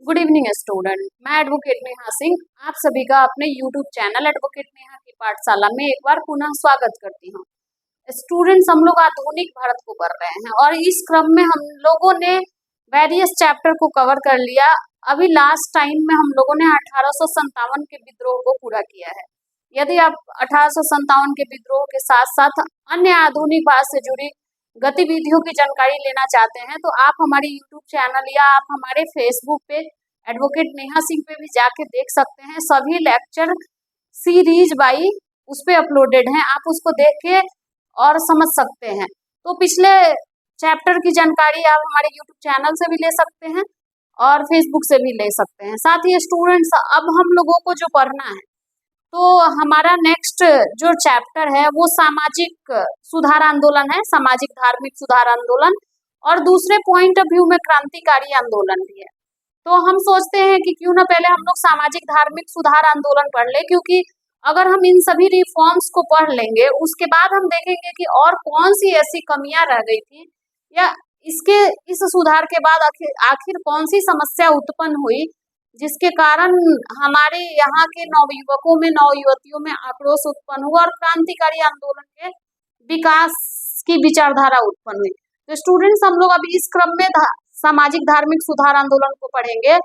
Good evening student. मैं advocate Neha Singh आप सभी का अपने यूट्यूब चैनल एडवोकेट नेहा की पाठशाला में एक बार पुनः स्वागत करती हूँ। स्टूडेंट्स, हम लोग आधुनिक भारत को पढ़ रहे हैं और इस क्रम में हम लोगों ने वेरियस चैप्टर को कवर कर लिया। अभी लास्ट टाइम में हम लोगों ने 1857 के विद्रोह को पूरा किया है। यदि आप 1857 के विद्रोह के साथ साथ अन्य आधुनिक भारत से जुड़ी गतिविधियों की जानकारी लेना चाहते हैं तो आप हमारे यूट्यूब चैनल या आप हमारे Facebook page advocate Neha Singh पे भी जाके देख सकते हैं। सभी लेक्चर सीरीज बाई उस पे अपलोडेड हैं, आप उसको देख के और समझ सकते हैं। तो पिछले चैप्टर की जानकारी आप हमारे यूट्यूब चैनल से भी ले सकते हैं और फेसबुक से भी ले सकते हैं। साथ ही स्टूडेंट्स, अब हम लोगों को जो पढ़ना है तो हमारा नेक्स्ट जो चैप्टर है वो सामाजिक सुधार आंदोलन है, सामाजिक धार्मिक सुधार आंदोलन, और दूसरे पॉइंट ऑफ व्यू में क्रांतिकारी आंदोलन भी है। तो हम सोचते हैं कि क्यों ना पहले हम लोग सामाजिक धार्मिक सुधार आंदोलन पढ़ ले, क्योंकि अगर हम इन सभी रिफॉर्म्स को पढ़ लेंगे उसके बाद हम देखेंगे कि और कौन सी ऐसी कमियां रह गई थी या इसके इस सुधार के बाद आखिर कौन सी समस्या उत्पन्न हुई जिसके कारण हमारे यहाँ के नवयुवकों में नवयुवतियों में आक्रोश उत्पन्न हुआ और क्रांतिकारी आंदोलन के विकास की विचारधारा उत्पन्न हुई। तो स्टूडेंट्स, हम लोग अभी इस क्रम में सामाजिक धार्मिक सुधार आंदोलन को पढ़ेंगे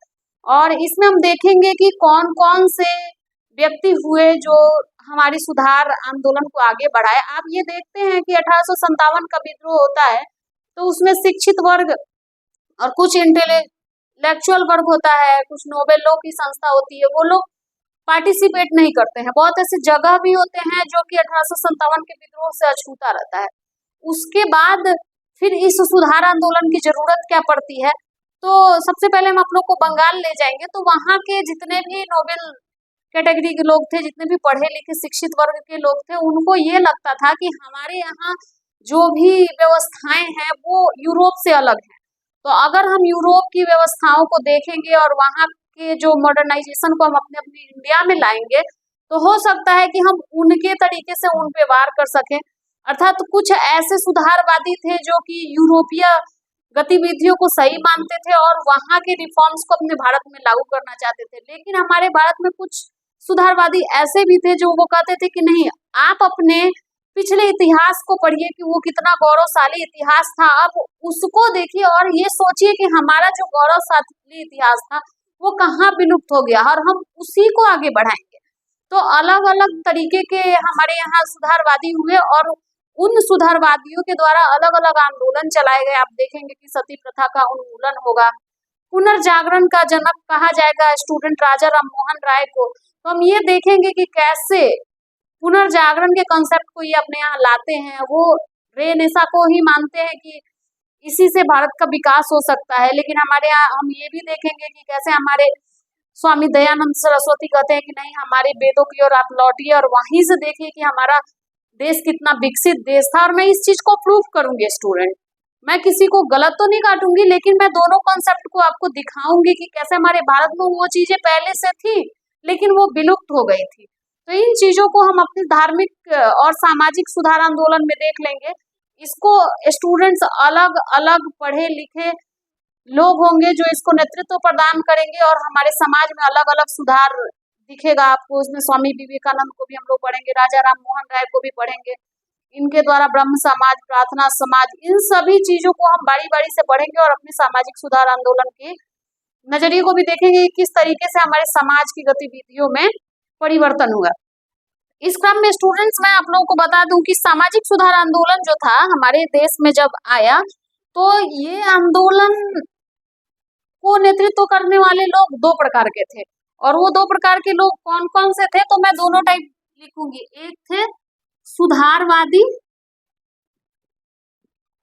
और इसमें हम देखेंगे कि कौन कौन से व्यक्ति हुए जो हमारी सुधार आंदोलन को आगे बढ़ाए। आप ये देखते हैं कि 1857 का विद्रोह होता है तो उसमें शिक्षित वर्ग और कुछ इंटेलेक्चुअल वर्ग होता है, कुछ नोबेलों की संस्था होती है, वो लोग पार्टिसिपेट नहीं करते हैं। बहुत ऐसे जगह भी होते हैं जो कि 1857 के विद्रोह से अछूता रहता है। उसके बाद फिर इस सुधार आंदोलन की जरूरत क्या पड़ती है, तो सबसे पहले हम आप लोग को बंगाल ले जाएंगे। तो वहाँ के जितने भी नोबेल कैटेगरी के लोग थे, जितने भी पढ़े लिखे शिक्षित वर्ग के लोग थे, उनको ये लगता था कि हमारे यहाँ जो भी व्यवस्थाएं हैं वो यूरोप से अलग है। तो अगर हम यूरोप की व्यवस्थाओं को देखेंगे और वहाँ के जो मॉडर्नाइजेशन को हम अपने अपने इंडिया में लाएंगे तो हो सकता है कि हम उनके तरीके से उन पे वार कर सकें। अर्थात तो कुछ ऐसे सुधारवादी थे जो कि यूरोपीय गतिविधियों को सही मानते थे और वहां के रिफॉर्म्स को अपने भारत में लागू करना चाहते थे। लेकिन हमारे भारत में कुछ सुधारवादी ऐसे भी थे जो वो कहते थे कि नहीं, आप अपने पिछले इतिहास को पढ़िए कि वो कितना गौरवशाली इतिहास था, अब उसको देखिए और ये सोचिए कि हमारा जो गौरवशाली इतिहास था वो कहाँ विलुप्त हो गया और हम उसी को आगे बढ़ाएंगे। तो अलग अलग तरीके के हमारे यहाँ सुधारवादी हुए और उन सुधारवादियों के द्वारा अलग अलग आंदोलन चलाए गए। आप देखेंगे कि सती प्रथा का उन्मूलन होगा, पुनर्जागरण का जनक कहा जाएगा स्टूडेंट राजा राम मोहन राय को। तो हम ये देखेंगे कि कैसे पुनर्जागरण के कंसेप्ट को ये अपने यहाँ लाते हैं। वो रेनेसां को ही मानते हैं कि इसी से भारत का विकास हो सकता है। लेकिन हमारे यहाँ हम ये भी देखेंगे कि कैसे हमारे स्वामी दयानंद सरस्वती कहते हैं कि नहीं, हमारे वेदों की ओर आप लौटिए और वहीं से देखिए कि हमारा देश कितना विकसित देश था। और मैं इस चीज को प्रूव करूंगी स्टूडेंट, मैं किसी को गलत तो नहीं काटूंगी, लेकिन मैं दोनों कॉन्सेप्ट को आपको दिखाऊंगी कि कैसे हमारे भारत में वो चीजें पहले से थी लेकिन वो विलुप्त हो गई थी। तो इन चीजों को हम अपने धार्मिक और सामाजिक सुधार आंदोलन में देख लेंगे। इसको स्टूडेंट्स अलग अलग पढ़े लिखे लोग होंगे जो इसको नेतृत्व प्रदान करेंगे और हमारे समाज में अलग अलग सुधार दिखेगा आपको। इसमें स्वामी विवेकानंद को भी हम लोग पढ़ेंगे, राजा राम मोहन राय को भी पढ़ेंगे, इनके द्वारा ब्रह्म समाज, प्रार्थना समाज, इन सभी चीजों को हम बारी बारी से पढ़ेंगे और अपने सामाजिक सुधार आंदोलन के नजरिए को भी देखेंगे किस तरीके से हमारे समाज की गतिविधियों में परिवर्तन हुआ। इस क्रम में स्टूडेंट्स, मैं आप लोगों को बता दूं कि सामाजिक सुधार आंदोलन जो था हमारे देश में जब आया तो ये आंदोलन को नेतृत्व करने वाले लोग दो प्रकार के थे। और वो दो प्रकार के लोग कौन कौन से थे, तो मैं दोनों टाइप लिखूंगी। एक थे सुधारवादी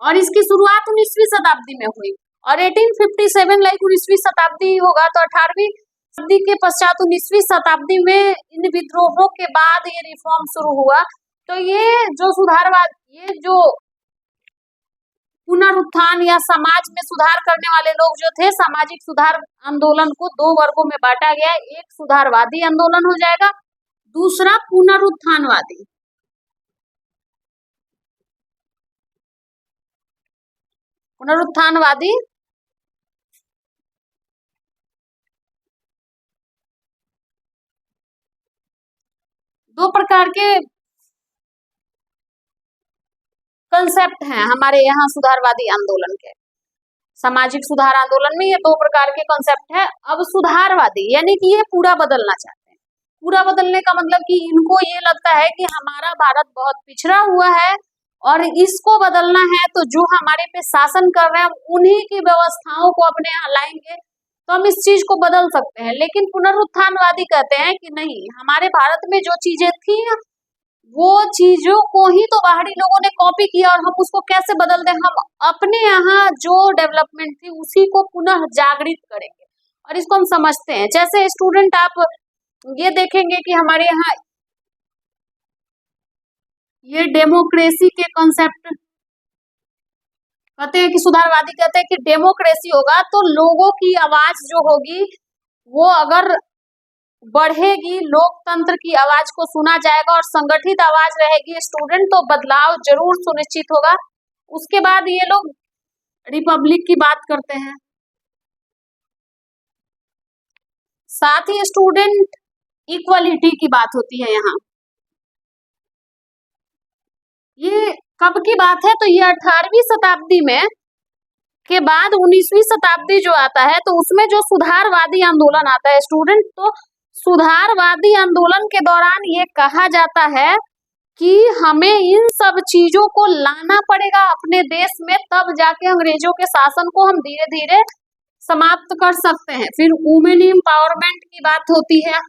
और इसकी शुरुआत 19वीं शताब्दी में हुई और 1857 लाइक 19वीं शताब्दी होगा तो 18वीं शताब्दी के पश्चात 19वीं शताब्दी में इन विद्रोहों के बाद ये रिफॉर्म शुरू हुआ। तो ये जो सुधारवाद, ये जो पुनरुत्थान या समाज में सुधार करने वाले लोग जो थे, सामाजिक सुधार आंदोलन को दो वर्गों में बांटा गया। एक सुधारवादी आंदोलन हो जाएगा, दूसरा पुनरुत्थानवादी। पुनरुत्थानवादी दो प्रकार के कंसेप्ट हैं हमारे यहाँ सुधारवादी आंदोलन के। सामाजिक सुधार आंदोलन में ये दो प्रकार के कंसेप्ट है। अब सुधारवादी यानी कि ये पूरा बदलना चाहते हैं। पूरा बदलने का मतलब कि इनको ये लगता है कि हमारा भारत बहुत पिछड़ा हुआ है और इसको बदलना है, तो जो हमारे पे शासन कर रहे हैं उन्हीं की व्यवस्थाओं को अपने यहाँ लाएंगे तो हम इस चीज को बदल सकते हैं। लेकिन पुनरुत्थानवादी कहते हैं कि नहीं, हमारे भारत में जो चीजें थी वो चीजों को ही तो बाहरी लोगों ने कॉपी किया और हम उसको कैसे बदल दें। हम अपने यहाँ जो डेवलपमेंट थी उसी को पुनः जागृत करेंगे और इसको हम समझते हैं। जैसे स्टूडेंट आप ये देखेंगे कि हमारे यहाँ ये डेमोक्रेसी के कॉन्सेप्ट कहते हैं कि सुधारवादी कहते हैं कि डेमोक्रेसी होगा तो लोगों की आवाज जो होगी वो अगर बढ़ेगी, लोकतंत्र की आवाज को सुना जाएगा और संगठित आवाज रहेगी स्टूडेंट, तो बदलाव जरूर सुनिश्चित होगा। उसके बाद ये लोग रिपब्लिक की बात करते हैं। साथ ही स्टूडेंट इक्वलिटी की बात होती है यहाँ। ये कब की बात है? तो ये 18वीं शताब्दी में के बाद 19वीं शताब्दी जो आता है तो उसमें जो सुधारवादी आंदोलन आता है स्टूडेंट, तो सुधारवादी आंदोलन के दौरान ये कहा जाता है कि हमें इन सब चीजों को लाना पड़ेगा अपने देश में, तब जाके अंग्रेजों के शासन को हम धीरे धीरे समाप्त कर सकते हैं। फिर वुमेन एम्पावरमेंट की बात होती है।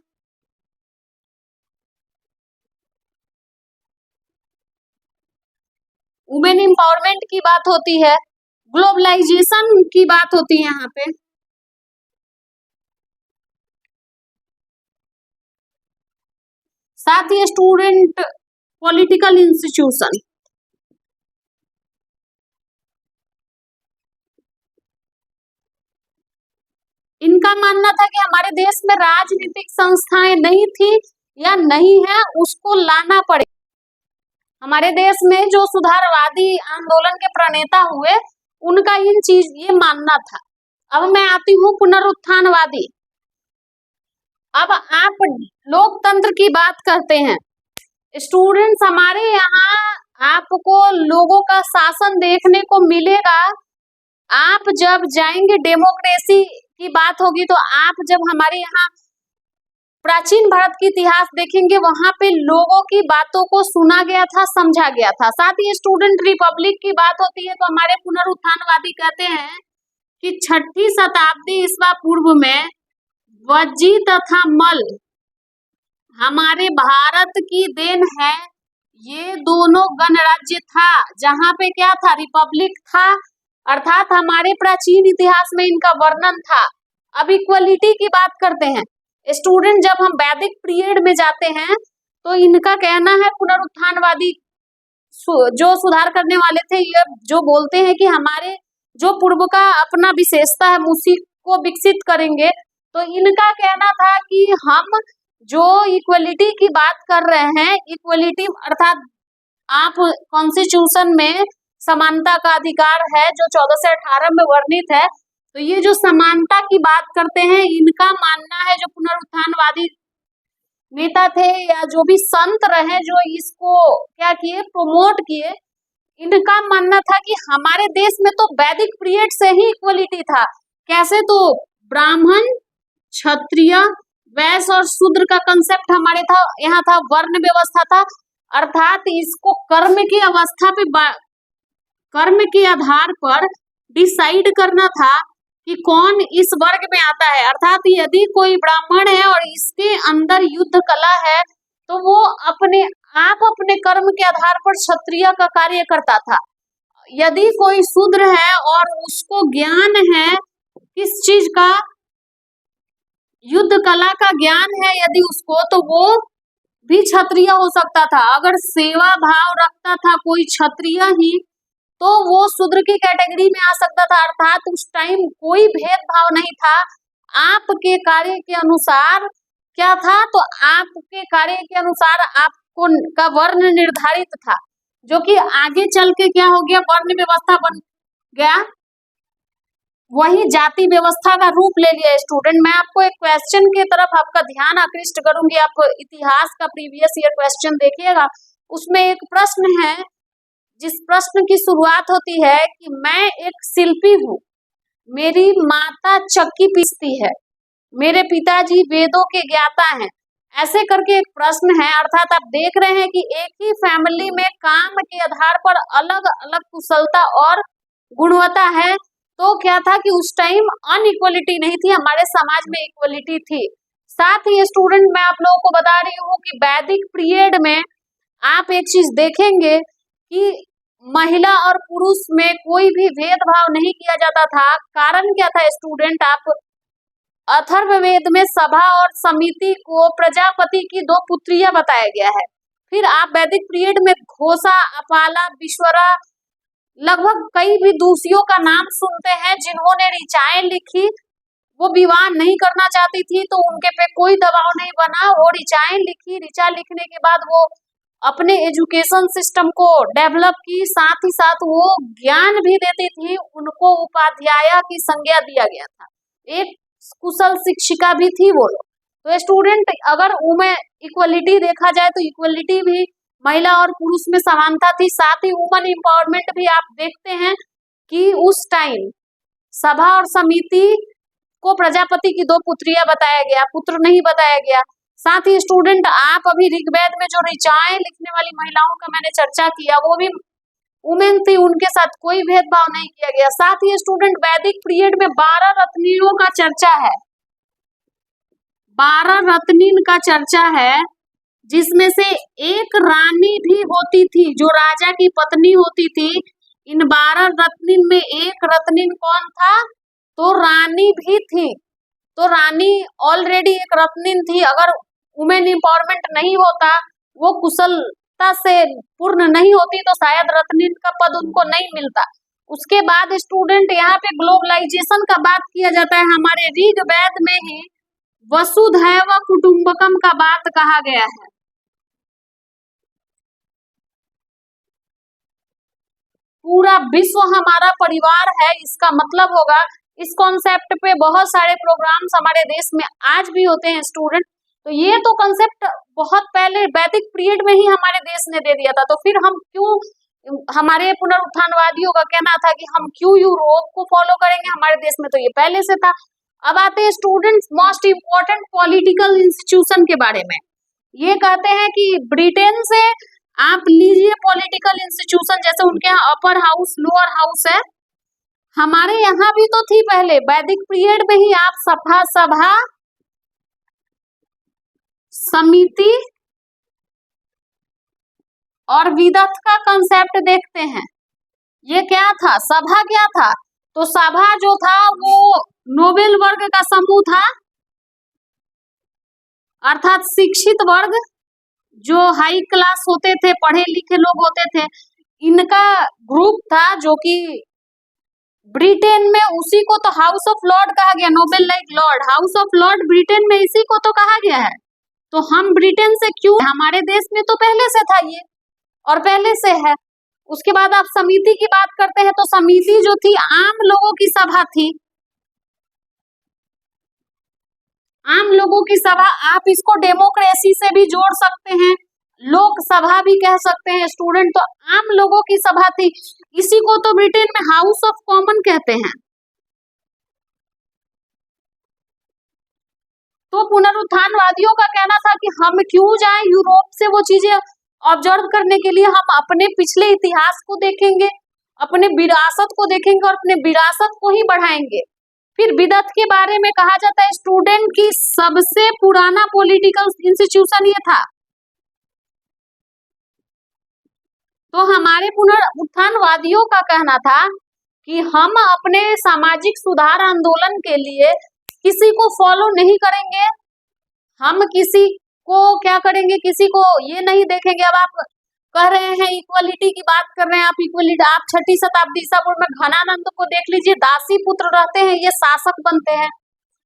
वुमेन एम्पावरमेंट की बात होती है, ग्लोबलाइजेशन की बात होती है यहाँ पे। साथ ही स्टूडेंट पॉलिटिकल इंस्टीट्यूशन, इनका मानना था कि हमारे देश में राजनीतिक संस्थाएं नहीं थी या नहीं है, उसको लाना पड़े। हमारे देश में जो सुधारवादी आंदोलन के प्रणेता हुए उनका इन चीज ये मानना था। अब मैं आती हूँ पुनरुत्थानवादी। अब आप लोकतंत्र की बात करते हैं स्टूडेंट्स, हमारे यहाँ आपको लोगों का शासन देखने को मिलेगा। आप जब जाएंगे डेमोक्रेसी की बात होगी तो आप जब हमारे यहाँ प्राचीन भारत की इतिहास देखेंगे वहां पे लोगों की बातों को सुना गया था, समझा गया था। साथ ही स्टूडेंट रिपब्लिक की बात होती है तो हमारे पुनरुत्थानवादी कहते हैं कि 6ठी शताब्दी ईस्वा पूर्व में वज्जी तथा मल हमारे भारत की देन है। ये दोनों गणराज्य था जहां पे क्या था, रिपब्लिक था, अर्थात हमारे प्राचीन इतिहास में इनका वर्णन था। अब इक्वलिटी की बात करते हैं स्टूडेंट, जब हम वैदिक पीरियड में जाते हैं तो इनका कहना है पुनरुत्थानवादी जो सुधार करने वाले थे ये जो बोलते हैं कि हमारे जो पूर्व का अपना विशेषता है उसी को विकसित करेंगे। तो इनका कहना था कि हम जो इक्वलिटी की बात कर रहे हैं, इक्वलिटी अर्थात आप कॉन्स्टिट्यूशन में समानता का अधिकार है जो 14 से 18 में वर्णित है। तो ये जो समानता की बात करते हैं इनका मानना है, जो पुनरुत्थानवादी नेता थे या जो भी संत रहे जो इसको क्या किए, प्रमोट किए, इनका मानना था कि हमारे देश में तो वैदिक पीरियड से ही इक्वलिटी था। कैसे? तो ब्राह्मण, क्षत्रिय, वैश्य और शूद्र का कंसेप्ट हमारे था, यहाँ था वर्ण व्यवस्था था, अर्थात इसको कर्म की अवस्था पे कर्म के आधार पर डिसाइड करना था कि कौन इस वर्ग में आता है। अर्थात यदि कोई ब्राह्मण है और इसके अंदर युद्ध कला है तो वो अपने कर्म के आधार पर क्षत्रिय का कार्य करता था। यदि कोई शूद्र है और उसको ज्ञान है किस चीज का, युद्ध कला का ज्ञान है यदि उसको, तो वो भी क्षत्रिय हो सकता था। अगर सेवा भाव रखता था कोई क्षत्रिय ही तो वो शूद्र की कैटेगरी में आ सकता था। अर्थात उस टाइम कोई भेदभाव नहीं था, आपके कार्य के अनुसार क्या था, तो आपके कार्य के अनुसार आपको का वर्ण निर्धारित था, जो कि आगे चल के क्या हो गया, वर्ण व्यवस्था बन गया। वही जाति व्यवस्था का रूप ले लिया स्टूडेंट। मैं आपको एक क्वेश्चन की तरफ आपका ध्यान आकृष्ट करूंगी। आप इतिहास का प्रीवियस ईयर क्वेश्चन देखिएगा, उसमें एक प्रश्न है जिस प्रश्न की शुरुआत होती है कि मैं एक शिल्पी हूँ, मेरी माता चक्की पीसती है, मेरे पिताजी वेदों के ज्ञाता हैं, ऐसे करके एक प्रश्न है। अर्थात आप देख रहे हैं कि एक ही फैमिली में काम के आधार पर अलग अलग कुशलता और गुणवत्ता है। तो क्या था कि उस टाइम अनइक्वलिटी नहीं थी, हमारे समाज में इक्वलिटी थी। साथ ही स्टूडेंट मैं आप लोगों को बता रही हूँ कि वैदिक पीरियड में आप एक चीज देखेंगे कि महिला और पुरुष में कोई भी भेदभाव नहीं किया जाता था। कारण क्या था स्टूडेंट, आप अथर्ववेद में सभा और समिति को प्रजापति की दो पुत्रियां बताया गया है। फिर आप वैदिक पीरियड में घोषा, अपाला, विश्वरा, लगभग कई भी दूसियों का नाम सुनते हैं जिन्होंने ऋचाएं लिखी। वो विवाह नहीं करना चाहती थी तो उनके पे कोई दबाव नहीं बना, वो ऋचाएं लिखी। ऋचा लिखने के बाद वो अपने एजुकेशन सिस्टम को डेवलप की, साथ ही साथ वो ज्ञान भी देती थी। उनको उपाध्याया की संज्ञा दिया गया था, एक कुशल शिक्षिका भी थी वो लोग। तो स्टूडेंट अगर वुमेन इक्वलिटी देखा जाए तो इक्वलिटी भी महिला और पुरुष में समानता थी। साथ ही वुमेन एम्पावरमेंट भी आप देखते हैं कि उस टाइम सभा और समिति को प्रजापति की दो पुत्रियां बताया गया, पुत्र नहीं बताया गया। साथ ही स्टूडेंट आप अभी ऋग्वेद में जो ऋचाएं लिखने वाली महिलाओं का मैंने चर्चा किया वो भी वुमेन थी, उनके साथ कोई भेदभाव नहीं किया गया। साथ ही स्टूडेंट वैदिक पीरियड में 12 रत्नियों का चर्चा है, 12 रत्निन का चर्चा है, जिसमें से एक रानी भी होती थी जो राजा की पत्नी होती थी। इन 12 रत्निन में एक रत्निन कौन था, तो रानी भी थी। तो रानी ऑलरेडी एक रत्निन थी। अगर वुमेन एम्पावरमेंट नहीं होता, वो कुशलता से पूर्ण नहीं होती तो शायद रत्निन का पद उनको नहीं मिलता। उसके बाद स्टूडेंट यहाँ पे ग्लोबलाइजेशन का बात किया जाता है। हमारे ऋग्वेद में ही वसुधैव कुटुंबकम का बात कहा गया है। पूरा विश्व हमारा परिवार है, इसका मतलब होगा इस कॉन्सेप्ट पे बहुत सारे प्रोग्राम्स हमारे देश में आज भी होते हैं स्टूडेंट। तो ये तो कॉन्सेप्ट बहुत पहले वैदिक पीरियड में ही हमारे देश ने दे दिया था। तो फिर हम क्यों, हमारे पुनरुत्थानवादियों का कहना था कि हम क्यों यूरोप को फॉलो करेंगे, हमारे देश में तो ये पहले से था। अब आते हैं students most important political institution के बारे में। ये कहते हैं कि ब्रिटेन से आप लीजिए पॉलिटिकल इंस्टीट्यूशन, जैसे उनके यहाँ अपर हाउस, लोअर हाउस है, हमारे यहाँ भी तो थी पहले वैदिक पीरियड में ही। आप सभा, समिति और विदथ का कंसेप्ट देखते हैं। ये क्या था, सभा क्या था, तो सभा जो था वो नोबेल वर्ग का समूह था, अर्थात शिक्षित वर्ग जो हाई क्लास होते थे, पढ़े लिखे लोग होते थे, इनका ग्रुप था। जो कि ब्रिटेन में उसी को तो हाउस ऑफ लॉर्ड कहा गया, Nobel like Lord, house of Lord Britain में इसी को तो कहा गया है। तो हम ब्रिटेन से क्यों, हमारे देश में तो पहले से था ये और पहले से है। उसके बाद आप समिति की बात करते हैं तो समिति जो थी आम लोगों की सभा थी, आम लोगों की सभा। आप इसको डेमोक्रेसी से भी जोड़ सकते हैं, लोकसभा भी कह सकते हैं स्टूडेंट। तो आम लोगों की सभा थी, इसी को तो ब्रिटेन में हाउस ऑफ कॉमन कहते हैं। तो पुनरुत्थानवादियों का कहना था कि हम क्यों जाएं यूरोप से वो चीजें ऑब्जर्व करने के लिए, हम अपने पिछले इतिहास को देखेंगे, अपने विरासत को देखेंगे और अपने विरासत को ही बढ़ाएंगे। फिर विदथ के बारे में कहा जाता है स्टूडेंट की सबसे पुराना पॉलिटिकल इंस्टीट्यूशन ये था। तो हमारे पुनरुत्थानवादियों का कहना था कि हम अपने सामाजिक सुधार आंदोलन के लिए किसी को फॉलो नहीं करेंगे, हम किसी को क्या करेंगे, किसी को ये नहीं देखेंगे। अब आप कह रहे हैं इक्वलिटी की बात कर रहे हैं, आप इक्वलिटी, आप 6ठी शताब्दी ईसा पूर्व में घनानंद को देख लीजिए, दासी पुत्र रहते हैं, ये शासक बनते हैं।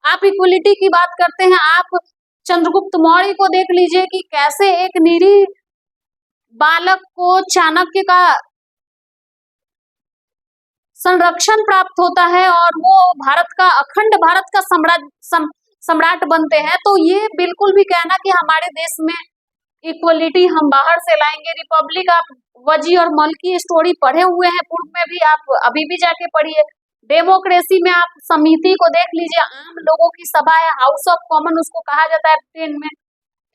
आप इक्वलिटी की बात करते हैं, आप चंद्रगुप्त मौर्य को देख लीजिए कि कैसे एक निरीह बालक को चाणक्य का संरक्षण प्राप्त होता है और वो भारत का अखंड भारत का सम्राट बनते हैं। तो ये बिल्कुल भी कहना कि हमारे देश में इक्वलिटी हम बाहर से लाएंगे, रिपब्लिक, आप वजी और मल की स्टोरी पढ़े हुए हैं पूर्व में भी, आप अभी भी जाके पढ़िए। डेमोक्रेसी में आप समिति को देख लीजिए, आम लोगों की सभा है, हाउस ऑफ कॉमन उसको कहा जाता है ब्रिटेन में।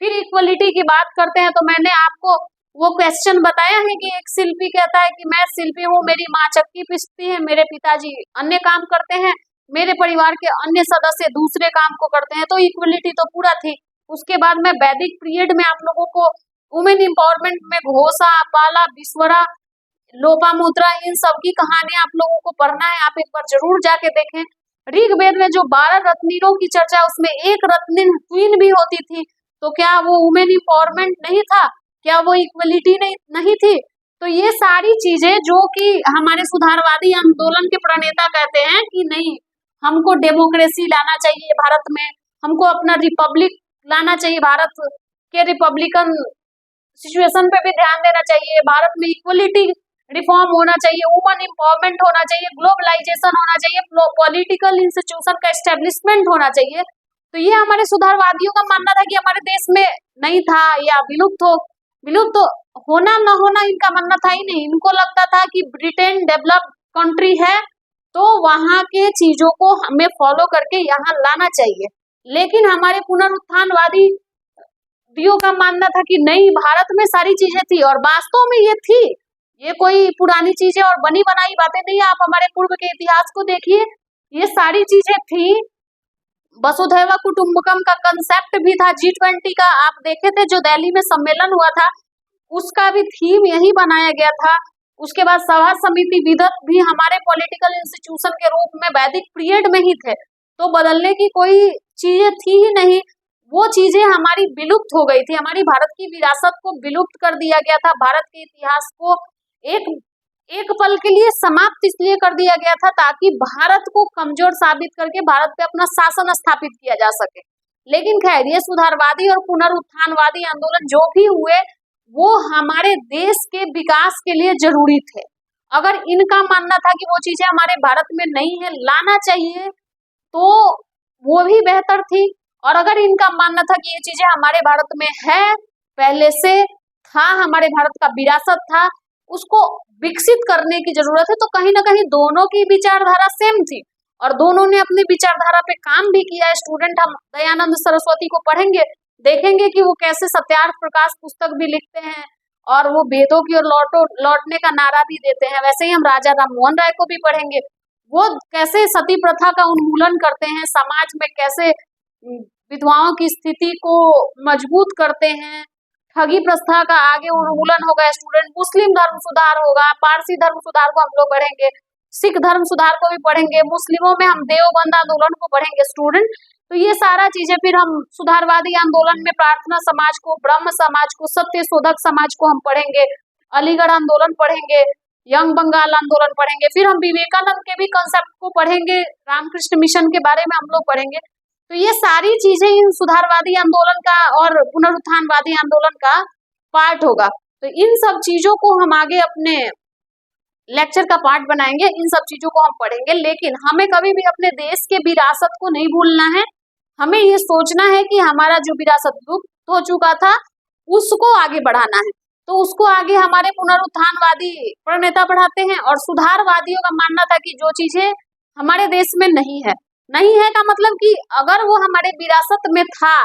फिर इक्वलिटी की बात करते हैं तो मैंने आपको वो क्वेश्चन बताया है कि एक शिल्पी कहता है कि मैं शिल्पी हूँ, मेरी माँ चक्की पीसती है, मेरे पिताजी अन्य काम करते हैं, मेरे परिवार के अन्य सदस्य दूसरे काम को करते हैं। तो इक्वलिटी तो पूरा थी। उसके बाद में वैदिक पीरियड में आप लोगों को वुमेन एम्पावरमेंट में घोषा, पाला, विश्वरा, लोपामुद्रा, इन सब की कहानियां आप लोगों को पढ़ना है, आप एक बार जरूर जाके देखें। ऋग्वेद में जो 12 रत्निनों की चर्चा है उसमें एक रत्निन क्वीन भी होती थी। तो क्या वो वुमेन एम्पावरमेंट नहीं था? क्या वो इक्वलिटी नहीं थी? तो ये सारी चीजें जो कि हमारे सुधारवादी आंदोलन के प्रणेता कहते हैं कि नहीं, हमको डेमोक्रेसी लाना चाहिए भारत में, हमको अपना रिपब्लिक लाना चाहिए, भारत के रिपब्लिकन सिचुएशन पे भी ध्यान देना चाहिए, भारत में इक्वलिटी रिफॉर्म होना चाहिए, वुमन एम्पावरमेंट होना चाहिए, ग्लोबलाइजेशन होना चाहिए, पॉलिटिकल इंस्टीट्यूशन का एस्टेब्लिशमेंट होना चाहिए। तो ये हमारे सुधारवादियों का मानना था कि हमारे देश में नहीं था या विलुप्त होना न होना इनका मानना था ही नहीं। इनको लगता था कि ब्रिटेन डेवलप्ड कंट्री है तो वहां के चीजों को हमें फॉलो करके यहाँ लाना चाहिए। लेकिन हमारे पुनरुत्थानवादी का मानना था कि नहीं, भारत में सारी चीजें थी और वास्तव में ये थी, ये कोई पुरानी चीजें और बनी बनाई बातें नहीं। आप हमारे पूर्व के इतिहास को देखिए, ये सारी चीजें थी। वसुधैव कुटुंबकम का कंसेप्ट भी था, G20 का आप देखे थे जो दिल्ली में सम्मेलन हुआ था, उसका भी थीम यही बनाया गया था। उसके बाद सभा समिति विधत भी हमारे पॉलिटिकल इंस्टीट्यूशन के रूप में वैदिक पीरियड में ही थे। तो बदलने की कोई चीजें थी ही नहीं, वो चीजें हमारी विलुप्त हो गई थी। हमारी भारत की विरासत को विलुप्त कर दिया गया था, भारत के इतिहास को एक पल के लिए समाप्त इसलिए कर दिया गया था ताकि भारत को कमजोर साबित करके भारत पे अपना शासन स्थापित किया जा सके। लेकिन खैर, ये सुधारवादी और पुनरुत्थानवादी आंदोलन जो भी हुए वो हमारे देश के विकास के लिए जरूरी थे। अगर इनका मानना था कि वो चीजें हमारे भारत में नहीं है, लाना चाहिए, तो वो भी बेहतर थी। और अगर इनका मानना था कि ये चीजें हमारे भारत में है, पहले से था, हमारे भारत का विरासत था, उसको विकसित करने की जरूरत है, तो कहीं ना कहीं दोनों की विचारधारा सेम थी और दोनों ने अपनी विचारधारा पे काम भी किया है। स्टूडेंट हम दयानंद सरस्वती को पढ़ेंगे, देखेंगे कि वो कैसे सत्यार्थ प्रकाश पुस्तक भी लिखते हैं और वो वेदों की ओर लौटने का नारा भी देते हैं। वैसे ही हम राजा राममोहन राय को भी पढ़ेंगे, वो कैसे सती प्रथा का उन्मूलन करते हैं, समाज में कैसे विधवाओं की स्थिति को मजबूत करते हैं, ठगी प्रथा का आगे उन्मूलन होगा स्टूडेंट, मुस्लिम धर्म सुधार होगा, पारसी धर्म सुधार को हम लोग पढ़ेंगे, सिख धर्म सुधार को भी पढ़ेंगे, मुस्लिमों में हम देवबंद आंदोलन को पढ़ेंगे स्टूडेंट। तो ये सारा चीजें फिर हम सुधारवादी आंदोलन में प्रार्थना समाज को, ब्रह्म समाज को, सत्य शोधक समाज को हम पढ़ेंगे, अलीगढ़ आंदोलन पढ़ेंगे, यंग बंगाल आंदोलन पढ़ेंगे, फिर हम विवेकानंद के भी कंसेप्ट को पढ़ेंगे, रामकृष्ण मिशन के बारे में हम लोग पढ़ेंगे। तो ये सारी चीजें इन सुधारवादी आंदोलन का और पुनरुत्थानवादी आंदोलन का पार्ट होगा। तो इन सब चीजों को हम आगे अपने लेक्चर का पार्ट बनाएंगे, इन सब चीजों को हम पढ़ेंगे। लेकिन हमें कभी भी अपने देश के विरासत को नहीं भूलना है। हमें ये सोचना है कि हमारा जो विरासत लुप्त हो चुका था उसको आगे बढ़ाना है। तो उसको आगे हमारे पुनरुत्थानवादी प्रणेता बढ़ाते हैं और सुधारवादियों का मानना था कि जो चीजें हमारे देश में नहीं है का मतलब कि अगर वो हमारे विरासत में था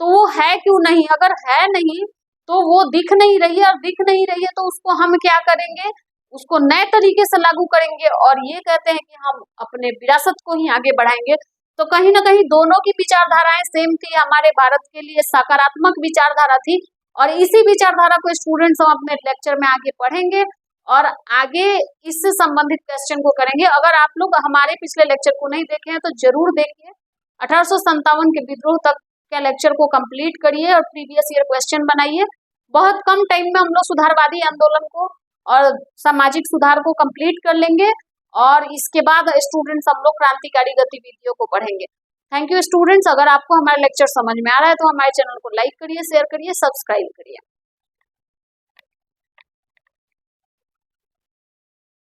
तो वो है क्यों नहीं, अगर है नहीं तो वो दिख नहीं रही है, और दिख नहीं रही है तो उसको हम क्या करेंगे, उसको नए तरीके से लागू करेंगे और ये कहते हैं कि हम अपने विरासत को ही आगे बढ़ाएंगे। तो कहीं ना कहीं दोनों की विचारधाराएं सेम थी, हमारे भारत के लिए सकारात्मक विचारधारा थी और इसी विचारधारा को स्टूडेंट्स हम अपने लेक्चर में आगे पढ़ेंगे और आगे इससे संबंधित क्वेश्चन को करेंगे। अगर आप लोग हमारे पिछले लेक्चर को नहीं देखे हैं तो जरूर देखिए, 1857 के विद्रोह तक के लेक्चर को कंप्लीट करिए और प्रीवियस ईयर क्वेश्चन बनाइए। बहुत कम टाइम में हम लोग सुधारवादी आंदोलन को और सामाजिक सुधार को कंप्लीट कर लेंगे और इसके बाद स्टूडेंट्स हम लोग क्रांतिकारी गतिविधियों को पढ़ेंगे। Thank you students. अगर आपको हमारा लेक्चर समझ में आ रहा है तो हमारे चैनल को लाइक करिए, शेयर करिए, सब्सक्राइब करिए।